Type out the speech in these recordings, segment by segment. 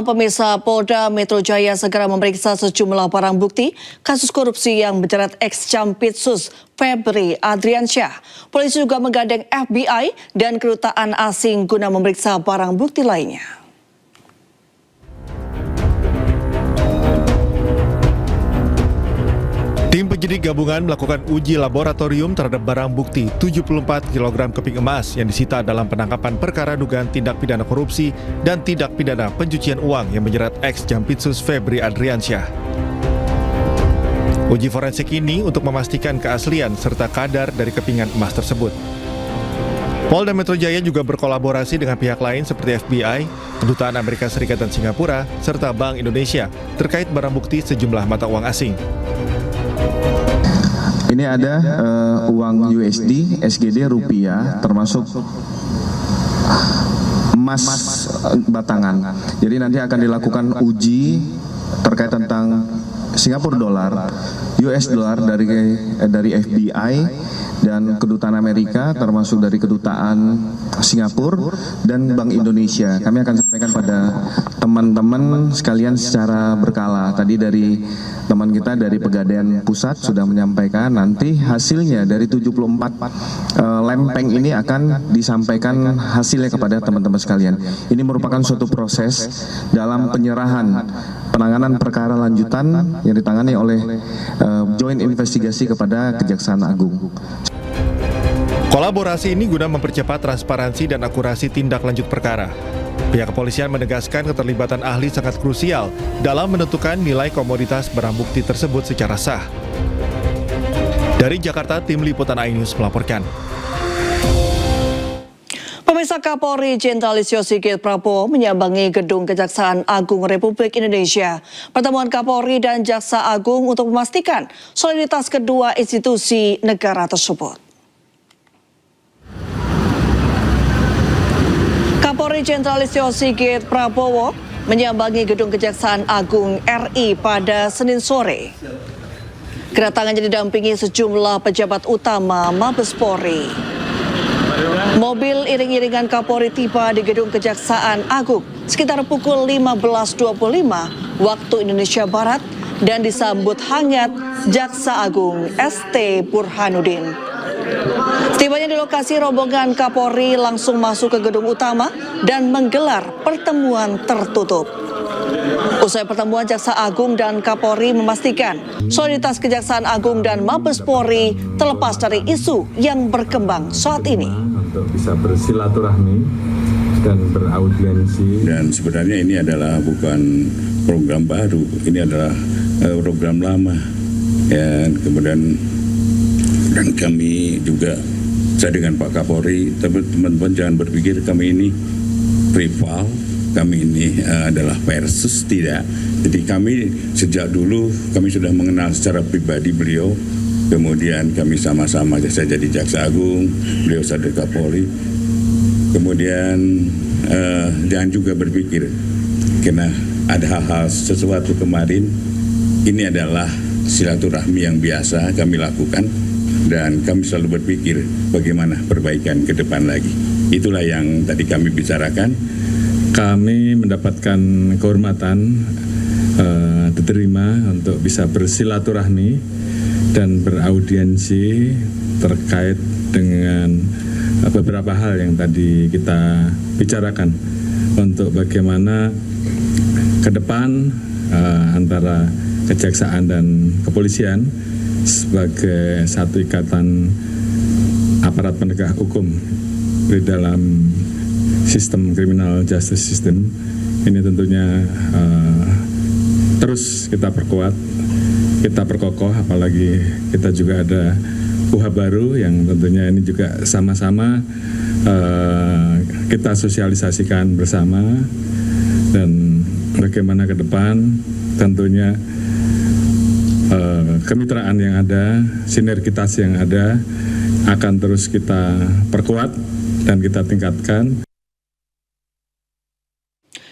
Pemirsa, Polda Metro Jaya segera memeriksa sejumlah barang bukti kasus korupsi yang menjerat ex-Jampitsus Febri Adriansyah. Polisi juga menggandeng FBI dan kedutaan asing guna memeriksa barang bukti lainnya. Tim penyidik gabungan melakukan uji laboratorium terhadap barang bukti 74 kg keping emas yang disita dalam penangkapan perkara dugaan tindak pidana korupsi dan tindak pidana pencucian uang yang menjerat ex-Jampitsus Febri Adriansyah. Uji forensik ini untuk memastikan keaslian serta kadar dari kepingan emas tersebut. Polda Metro Jaya juga berkolaborasi dengan pihak lain seperti FBI, Kedutaan Amerika Serikat dan Singapura, serta Bank Indonesia terkait barang bukti sejumlah mata uang asing. Ini ada uang USD, SGD, rupiah, termasuk emas batangan. Jadi nanti akan dilakukan uji terkait tentang Singapura dolar, US dollar dari FBI dan Kedutaan Amerika, termasuk dari Kedutaan Singapura dan Bank Indonesia. Kami akan sampaikan pada teman-teman sekalian secara berkala. Tadi dari teman kita dari Pegadaian Pusat sudah menyampaikan, nanti hasilnya dari 74 lempeng ini akan disampaikan hasilnya kepada teman-teman sekalian. Ini merupakan suatu proses dalam penyerahan penanganan perkara lanjutan yang ditangani oleh Joint Investigasi kepada Kejaksaan Agung. Kolaborasi ini guna mempercepat transparansi dan akurasi tindak lanjut perkara. Pihak kepolisian menegaskan keterlibatan ahli sangat krusial dalam menentukan nilai komoditas barang bukti tersebut secara sah. Dari Jakarta, Tim Liputan iNews melaporkan. Pemirsa, Kapolri Jenderal Listio Sigit Prabowo menyambangi Gedung Kejaksaan Agung Republik Indonesia. Pertemuan Kapolri dan Jaksa Agung untuk memastikan soliditas kedua institusi negara tersebut. Kapolri Jenderal Listio Sigit Prabowo menyambangi Gedung Kejaksaan Agung RI pada Senin sore. Kedatangannya didampingi sejumlah pejabat utama Mabes Polri. Mobil iring-iringan Kapolri tiba di Gedung Kejaksaan Agung sekitar pukul 15.25 waktu Indonesia Barat dan disambut hangat Jaksa Agung ST Burhanuddin. Setibanya di lokasi, rombongan Kapolri langsung masuk ke gedung utama dan menggelar pertemuan tertutup. Usai pertemuan, Jaksa Agung dan Kapolri memastikan soliditas Kejaksaan Agung dan Mabes Polri terlepas dari isu yang berkembang saat ini. Untuk bisa bersilaturahmi dan beraudiensi. Dan sebenarnya ini adalah bukan program baru, ini adalah program lama. Ya, kemudian dan kami juga, saya dengan Pak Kapolri, teman-teman jangan berpikir kami ini rival, kami ini adalah versus, tidak. Jadi kami sejak dulu kami sudah mengenal secara pribadi beliau. Kemudian kami sama-sama, saya jadi Jaksa Agung, beliau jadi Kapolri. Kemudian jangan juga berpikir karena ada hal-hal sesuatu kemarin, ini adalah silaturahmi yang biasa kami lakukan dan kami selalu berpikir bagaimana perbaikan ke depan lagi. Itulah yang tadi kami bicarakan. Kami mendapatkan kehormatan diterima untuk bisa bersilaturahmi dan beraudiensi terkait dengan beberapa hal yang tadi kita bicarakan untuk bagaimana ke depan antara kejaksaan dan kepolisian sebagai satu ikatan aparat penegak hukum di dalam sistem criminal justice system ini tentunya terus kita perkuat, kita perkokoh, apalagi kita juga ada KUHP baru yang tentunya ini juga sama-sama kita sosialisasikan bersama dan bagaimana ke depan tentunya kemitraan yang ada, sinergitas yang ada akan terus kita perkuat dan kita tingkatkan.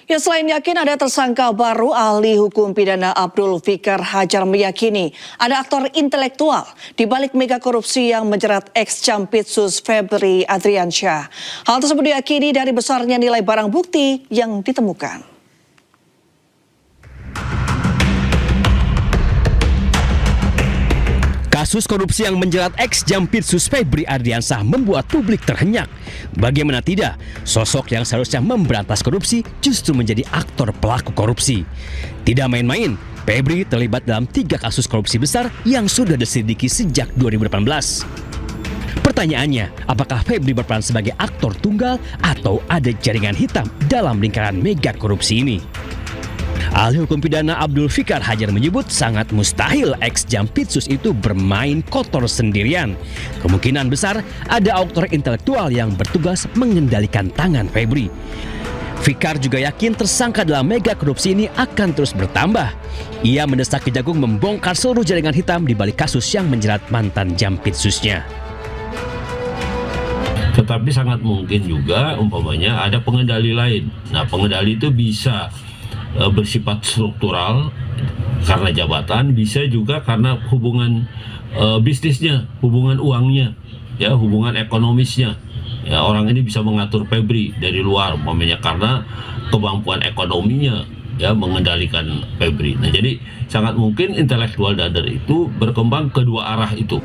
Ya, selain yakin ada tersangka baru, ahli hukum pidana Abdul Fikar Hajar meyakini ada aktor intelektual di balik mega korupsi yang menjerat ex-Jampitsus Febri Adriansyah. Hal tersebut diyakini dari besarnya nilai barang bukti yang ditemukan. Kasus korupsi yang menjerat ex-Jampitsus Febri Ardiansah membuat publik terhenyak. Bagaimana tidak, sosok yang seharusnya memberantas korupsi justru menjadi aktor pelaku korupsi. Tidak main-main, Febri terlibat dalam 3 kasus korupsi besar yang sudah diselidiki sejak 2018. Pertanyaannya, apakah Febri berperan sebagai aktor tunggal atau ada jaringan hitam dalam lingkaran mega korupsi ini? Ahli hukum pidana Abdul Fikar Hajar menyebut sangat mustahil ex-Jampitsus itu bermain kotor sendirian. Kemungkinan besar ada aktor intelektual yang bertugas mengendalikan tangan Febri. Fikar juga yakin tersangka dalam mega korupsi ini akan terus bertambah. Ia mendesak Kejagung membongkar seluruh jaringan hitam di balik kasus yang menjerat mantan Jampitsusnya. Tetapi sangat mungkin juga umpamanya ada pengendali lain. Nah, pengendali itu bisa bersifat struktural karena jabatan, bisa juga karena hubungan bisnisnya, hubungan uangnya, ya, hubungan ekonomisnya. Ya, orang ini bisa mengatur Febri dari luar umpamanya karena kemampuan ekonominya, ya, mengendalikan Febri. Nah, jadi sangat mungkin intelektual dadar itu berkembang kedua arah itu.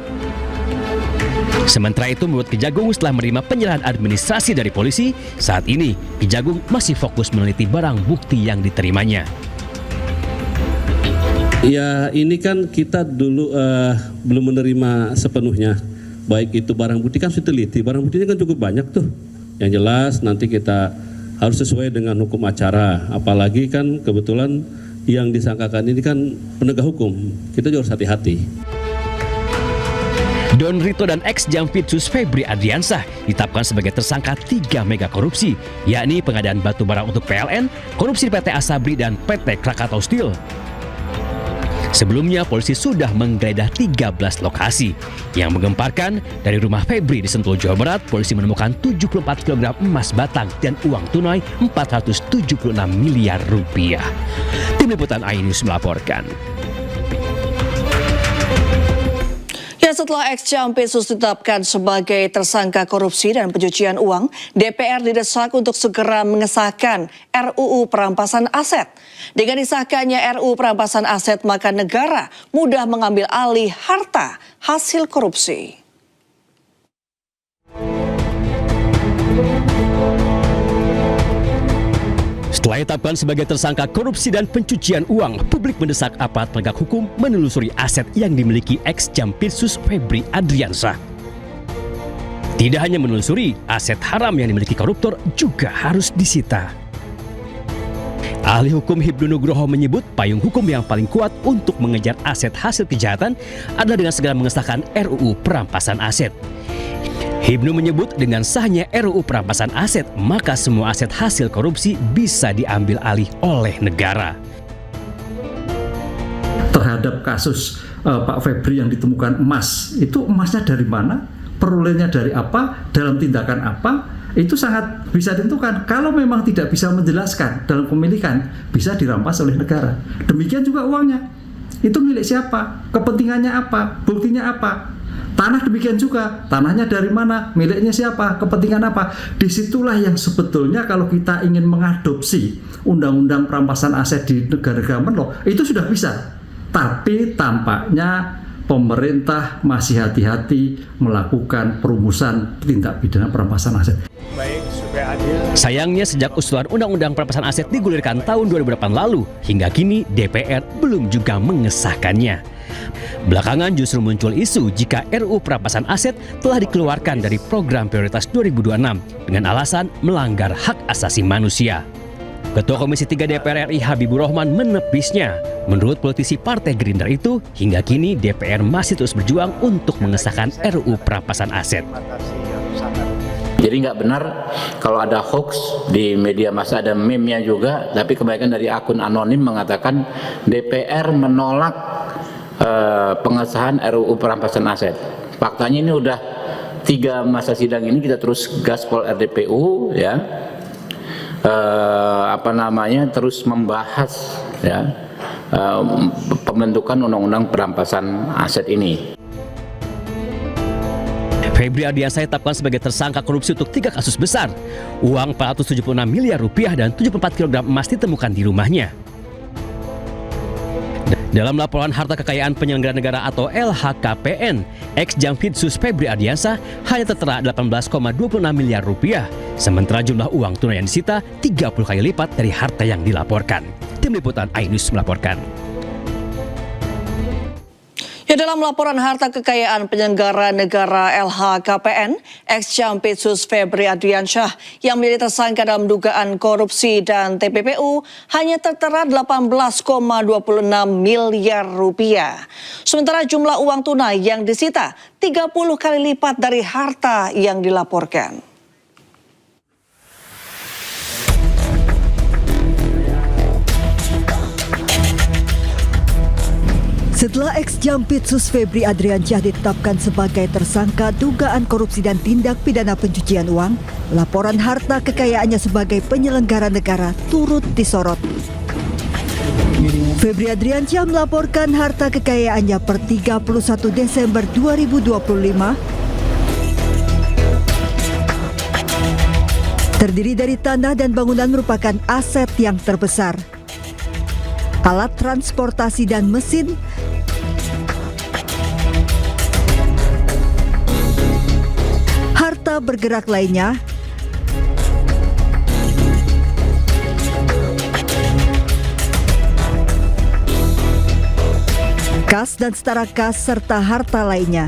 Sementara itu, menurut Kejagung, setelah menerima penyerahan administrasi dari polisi, saat ini Kejagung masih fokus meneliti barang bukti yang diterimanya. Ya, ini kan kita dulu belum menerima sepenuhnya. Baik itu barang bukti kan sudah teliti, barang buktinya kan cukup banyak tuh. Yang jelas nanti kita harus sesuai dengan hukum acara. Apalagi kan kebetulan yang disangkakan ini kan penegak hukum. Kita juga harus hati-hati. Don Rito dan ex-Jampitsus Febri Ardiansah ditetapkan sebagai tersangka 3 mega korupsi, yakni pengadaan batu bara untuk PLN, korupsi di PT Asabri dan PT Krakatau Steel. Sebelumnya, polisi sudah menggeledah 13 lokasi. Yang menggemparkan, dari rumah Febri di Sentul, Jawa Barat, polisi menemukan 74 kg emas batang dan uang tunai 476 miliar rupiah. Tim Liputan iNews melaporkan. Setelah ex-Jampitsus ditetapkan sebagai tersangka korupsi dan pencucian uang, DPR didesak untuk segera mengesahkan RUU Perampasan Aset. Dengan disahkannya RUU Perampasan Aset, maka negara mudah mengambil alih harta hasil korupsi. Setelah ditetapkan sebagai tersangka korupsi dan pencucian uang, publik mendesak aparat penegak hukum menelusuri aset yang dimiliki ex-Jampitsus Febri Ardiansah. Tidak hanya menelusuri, aset haram yang dimiliki koruptor juga harus disita. Ahli hukum Hibnu Nugroho menyebut payung hukum yang paling kuat untuk mengejar aset hasil kejahatan adalah dengan segera mengesahkan RUU Perampasan Aset. Hibnu menyebut dengan sahnya RUU Perampasan Aset, maka semua aset hasil korupsi bisa diambil alih oleh negara. Terhadap kasus Pak Febri yang ditemukan emas, itu emasnya dari mana, perolehnya dari apa, dalam tindakan apa, itu sangat bisa ditentukan. Kalau memang tidak bisa menjelaskan dalam pemilikan, bisa dirampas oleh negara. Demikian juga uangnya, itu milik siapa, kepentingannya apa, buktinya apa. Tanah demikian juga, tanahnya dari mana, miliknya siapa, kepentingan apa. Disitulah yang sebetulnya kalau kita ingin mengadopsi undang-undang perampasan aset di negara-negara menlo, itu sudah bisa. Tapi tampaknya pemerintah masih hati-hati melakukan perumusan tindak pidana perampasan aset. Sayangnya sejak usulan Undang-Undang Perampasan Aset digulirkan tahun 2008 lalu, hingga kini DPR belum juga mengesahkannya. Belakangan justru muncul isu jika RUU Perampasan Aset telah dikeluarkan dari program prioritas 2026 dengan alasan melanggar hak asasi manusia. Ketua Komisi 3 DPR RI Habibur Rahman menepisnya. Menurut politisi Partai Gerindra itu, hingga kini DPR masih terus berjuang untuk mengesahkan RUU Perampasan Aset. Jadi nggak benar kalau ada hoax di media massa, ada meme-nya juga, tapi kebanyakan dari akun anonim mengatakan DPR menolak pengesahan RUU Perampasan Aset. Faktanya ini udah 3 masa sidang ini kita terus gaspol RDPU, ya, terus membahas, ya, pembentukan undang-undang perampasan aset ini. Febri Ardiansah ditetapkan sebagai tersangka korupsi untuk 3 kasus besar. Uang 476 miliar rupiah dan 74 kg emas ditemukan di rumahnya. Dalam laporan harta kekayaan penyelenggara negara atau LHKPN, ex-Jampitsus Febri Ardiansyah hanya tertera 18,26 miliar rupiah, sementara jumlah uang tunai yang disita 30 kali lipat dari harta yang dilaporkan. Tim Liputan iNews melaporkan. Ya, dalam laporan harta kekayaan penyelenggara negara LHKPN, ex-Jampitsus Febri Ardiansyah yang menjadi tersangka dalam dugaan korupsi dan TPPU hanya tertera 18,26 miliar rupiah. Sementara jumlah uang tunai yang disita 30 kali lipat dari harta yang dilaporkan. Setelah ex-Jampitsus Febri Ardiansyah ditetapkan sebagai tersangka dugaan korupsi dan tindak pidana pencucian uang, laporan harta kekayaannya sebagai penyelenggara negara turut disorot. Febri Ardiansyah melaporkan harta kekayaannya per 31 Desember 2025 terdiri dari tanah dan bangunan merupakan aset yang terbesar. Alat transportasi dan mesin, harta bergerak lainnya, kas dan setara kas serta harta lainnya.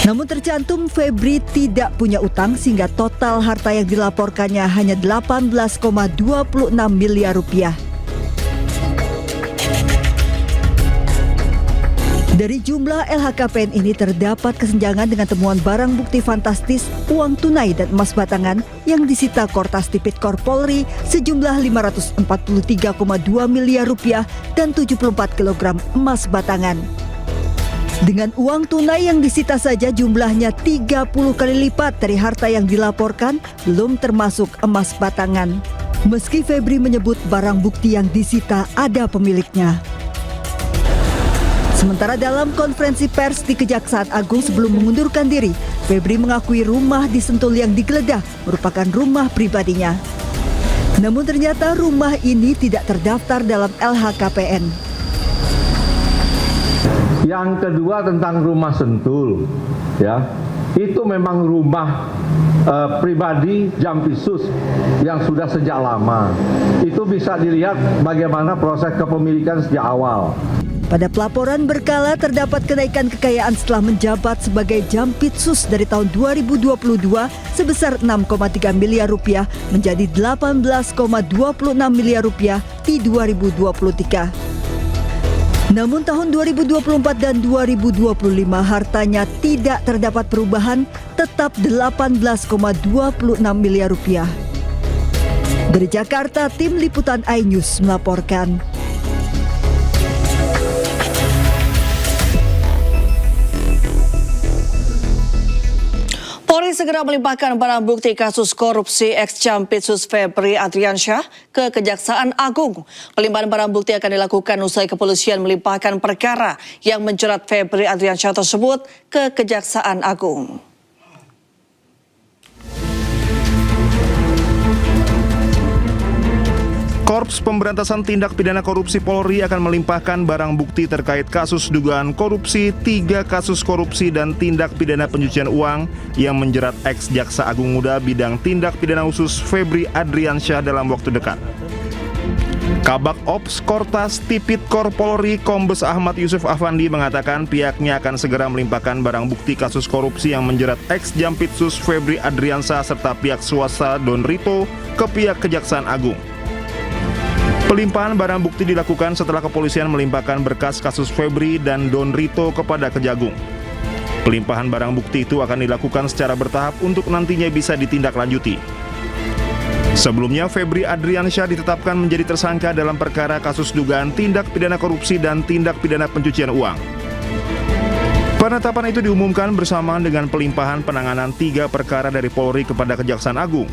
Namun tercantum Febri tidak punya utang sehingga total harta yang dilaporkannya hanya 18,26 miliar rupiah. Dari jumlah LHKPN ini terdapat kesenjangan dengan temuan barang bukti fantastis, uang tunai dan emas batangan yang disita Kortas Tipikor Polri sejumlah 543,2 miliar rupiah dan 74 kg emas batangan. Dengan uang tunai yang disita saja jumlahnya 30 kali lipat dari harta yang dilaporkan, belum termasuk emas batangan. Meski Febri menyebut barang bukti yang disita ada pemiliknya. Sementara dalam konferensi pers di Kejaksaan Agung sebelum mengundurkan diri, Febri mengakui rumah di Sentul yang digeledah merupakan rumah pribadinya. Namun ternyata rumah ini tidak terdaftar dalam LHKPN. Yang kedua tentang rumah Sentul, ya, itu memang rumah pribadi Jampitsus yang sudah sejak lama. Itu bisa dilihat bagaimana proses kepemilikan sejak awal. Pada pelaporan berkala terdapat kenaikan kekayaan setelah menjabat sebagai Jampitsus dari tahun 2022 sebesar 6,3 miliar rupiah menjadi 18,26 miliar rupiah di 2023. Namun tahun 2024 dan 2025 hartanya tidak terdapat perubahan, tetap 18,26 miliar rupiah. Dari Jakarta, Tim Liputan iNews melaporkan. Polri segera melimpahkan barang bukti kasus korupsi ex-Jampitsus Febri Ardiansyah ke Kejaksaan Agung. Pelimpahan barang bukti akan dilakukan usai kepolisian melimpahkan perkara yang menjerat Febri Ardiansyah tersebut ke Kejaksaan Agung. Korps Pemberantasan Tindak Pidana Korupsi Polri akan melimpahkan barang bukti terkait kasus dugaan korupsi, 3 kasus korupsi dan tindak pidana pencucian uang yang menjerat ex-Jaksa Agung Muda bidang tindak pidana khusus Febri Ardiansyah dalam waktu dekat. Kabak Ops Kortas Tipikor Polri Kombes Ahmad Yusuf Afandi mengatakan pihaknya akan segera melimpahkan barang bukti kasus korupsi yang menjerat ex-Jampitsus Febri Ardiansyah serta pihak swasta Don Rito ke pihak Kejaksaan Agung. Pelimpahan barang bukti dilakukan setelah kepolisian melimpahkan berkas kasus Febri dan Don Rito kepada Kejagung. Pelimpahan barang bukti itu akan dilakukan secara bertahap untuk nantinya bisa ditindaklanjuti. Sebelumnya, Febri Ardiansyah ditetapkan menjadi tersangka dalam perkara kasus dugaan tindak pidana korupsi dan tindak pidana pencucian uang. Penetapan itu diumumkan bersamaan dengan pelimpahan penanganan 3 perkara dari Polri kepada Kejaksaan Agung.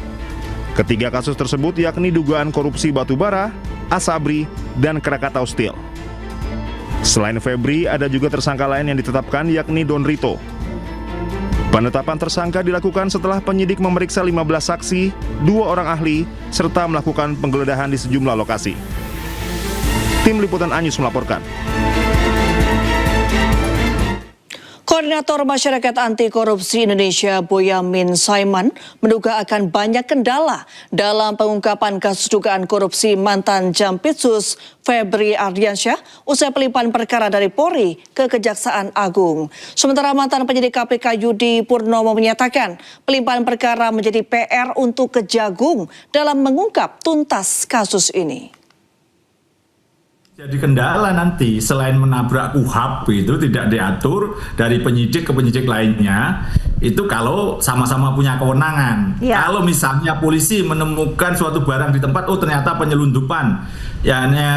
Ketiga kasus tersebut yakni dugaan korupsi batubara, Asabri, dan Krakatau Steel. Selain Febri, ada juga tersangka lain yang ditetapkan yakni Don Rito. Penetapan tersangka dilakukan setelah penyidik memeriksa 15 saksi, 2 orang ahli, serta melakukan penggeledahan di sejumlah lokasi. Tim Liputan Anyus melaporkan. Koordinator Masyarakat Anti Korupsi Indonesia Boyamin Saiman menduga akan banyak kendala dalam pengungkapan kasus dugaan korupsi mantan Jampitsus Febri Ardiansyah usai pelimpahan perkara dari Polri ke Kejaksaan Agung. Sementara mantan penyidik KPK Yudi Purnomo menyatakan pelimpahan perkara menjadi PR untuk Kejagung dalam mengungkap tuntas kasus ini. Jadi kendala nanti selain menabrak KUHP itu tidak diatur dari penyidik ke penyidik lainnya itu kalau sama-sama punya kewenangan. Ya. Kalau misalnya polisi menemukan suatu barang di tempat, oh ternyata penyelundupan,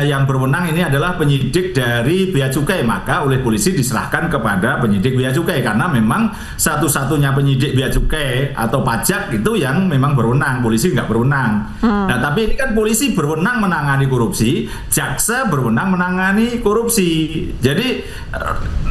yang berwenang ini adalah penyidik dari Bea Cukai, maka oleh polisi diserahkan kepada penyidik Bea Cukai karena memang satu-satunya penyidik Bea Cukai atau pajak itu yang memang berwenang, polisi nggak berwenang. Nah tapi ini kan polisi berwenang menangani korupsi, jaksa berwenang menangani korupsi. Jadi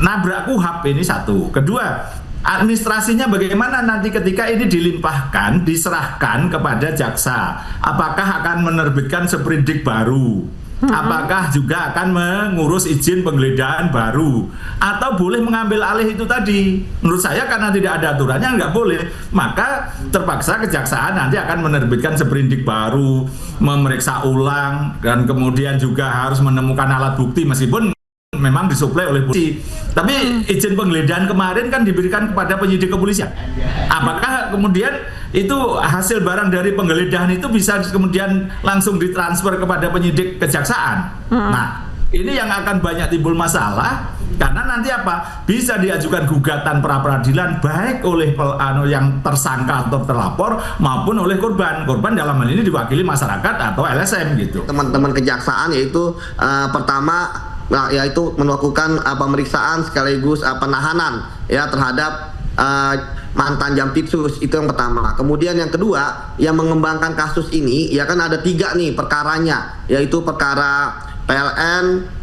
nabrak KUHP ini satu. Kedua, administrasinya bagaimana nanti ketika ini dilimpahkan, diserahkan kepada jaksa. Apakah akan menerbitkan sprindik baru? Apakah juga akan mengurus izin penggeledahan baru? Atau boleh mengambil alih itu tadi? Menurut saya karena tidak ada aturannya nggak boleh. Maka terpaksa kejaksaan nanti akan menerbitkan sprindik baru, memeriksa ulang, dan kemudian juga harus menemukan alat bukti meskipun memang disuplai oleh polisi. Tapi izin penggeledahan kemarin kan diberikan kepada penyidik kepolisian. Apakah kemudian itu hasil barang dari penggeledahan itu bisa kemudian langsung ditransfer kepada penyidik kejaksaan? Nah, ini yang akan banyak timbul masalah karena nanti apa? Bisa diajukan gugatan pra-peradilan baik oleh yang tersangka atau terlapor maupun oleh korban. Korban dalam hal ini diwakili masyarakat atau LSM gitu. Teman-teman kejaksaan yaitu pertama yaitu melakukan pemeriksaan sekaligus penahanan ya terhadap mantan Jampitsus, itu yang pertama. Kemudian yang kedua, yang mengembangkan kasus ini ya kan ada 3 nih perkaranya, yaitu perkara PLN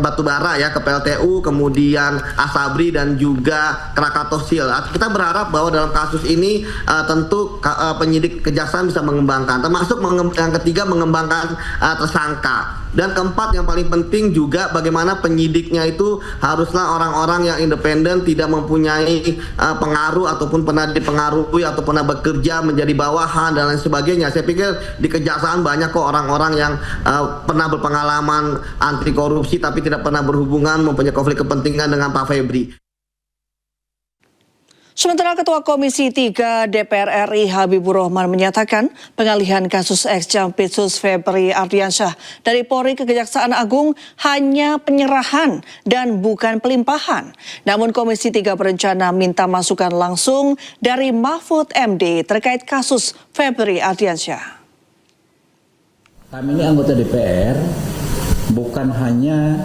batu bara ya ke PLTU, kemudian Asabri dan juga Krakatosil. Kita berharap bahwa dalam kasus ini tentu penyidik kejaksaan bisa mengembangkan, termasuk yang ketiga mengembangkan tersangka. Dan keempat yang paling penting juga bagaimana penyidiknya itu haruslah orang-orang yang independen, tidak mempunyai pengaruh ataupun pernah dipengaruhi atau pernah bekerja menjadi bawahan dan lain sebagainya. Saya pikir di kejaksaan banyak kok orang-orang yang pernah berpengalaman anti korupsi tapi tidak pernah berhubungan mempunyai konflik kepentingan dengan Pak Febri. Sementara Ketua Komisi 3 DPR RI Habibur Rahman menyatakan pengalihan kasus ex-Jampitsus Febri Ardiansyah dari Polri ke Kejaksaan Agung hanya penyerahan dan bukan pelimpahan. Namun Komisi 3 berencana minta masukan langsung dari Mahfud MD terkait kasus Febri Ardiansyah. Kami ini anggota DPR bukan hanya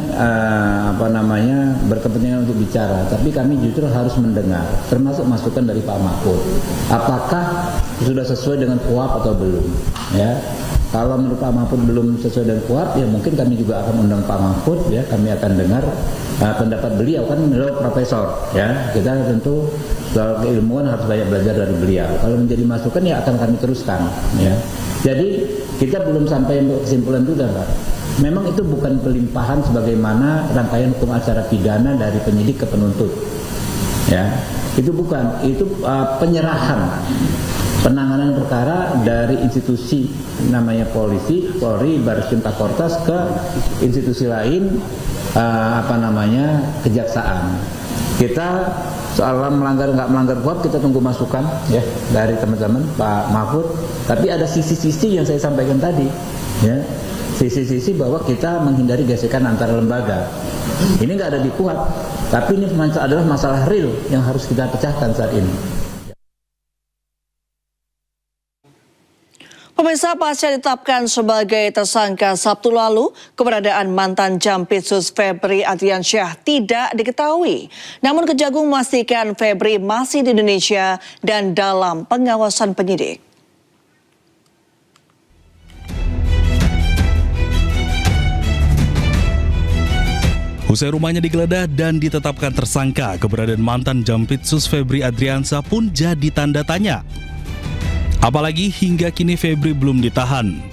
berkepentingan untuk bicara, tapi kami justru harus mendengar, termasuk masukan dari Pak Mahfud. Apakah sudah sesuai dengan KUHP atau belum? Ya, kalau menurut Pak Mahfud belum sesuai dengan KUHP, ya mungkin kami juga akan undang Pak Mahfud. Ya, kami akan dengar pendapat beliau, kan beliau profesor. Ya, kita tentu soal keilmuan harus banyak belajar dari beliau. Kalau menjadi masukan ya akan kami teruskan. Ya, jadi kita belum sampai kesimpulan juga, Pak. Memang itu bukan pelimpahan sebagaimana rangkaian hukum acara pidana dari penyidik ke penuntut. Ya, itu bukan, itu penyerahan penanganan perkara dari institusi namanya polisi, Polri, Barreskrim Kortas ke institusi lain kejaksaan. Kita soal melanggar nggak melanggar KUHP kita tunggu masukan ya dari teman-teman Pak Mahfud. Tapi ada sisi-sisi yang saya sampaikan tadi, ya. Sisi-sisi bahwa kita menghindari gesekan antar lembaga. Ini nggak ada di KUHP, tapi ini adalah masalah real yang harus kita pecahkan saat ini. Pemirsa, pasca ditetapkan sebagai tersangka Sabtu lalu, keberadaan mantan Jampitsus Febri Ardiansyah tidak diketahui. Namun Kejagung memastikan Febri masih di Indonesia dan dalam pengawasan penyidik. Usai rumahnya digeledah dan ditetapkan tersangka, keberadaan mantan Jampitsus Febri Adriansyah pun jadi tanda tanya. Apalagi hingga kini Febri belum ditahan.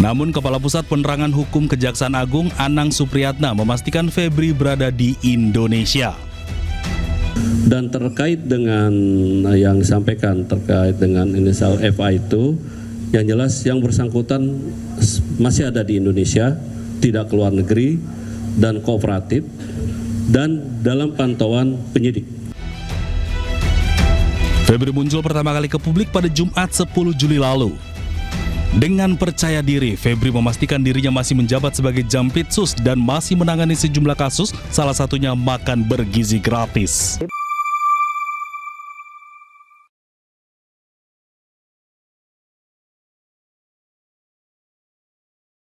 Namun Kepala Pusat Penerangan Hukum Kejaksaan Agung Anang Supriyatna memastikan Febri berada di Indonesia. Dan terkait dengan yang disampaikan terkait dengan inisial FA itu, yang jelas yang bersangkutan masih ada di Indonesia, tidak keluar negeri, dan kooperatif, dan dalam pantauan penyidik. Febri muncul pertama kali ke publik pada Jumat 10 Juli lalu. Dengan percaya diri, Febri memastikan dirinya masih menjabat sebagai Jampitsus dan masih menangani sejumlah kasus, salah satunya makan bergizi gratis.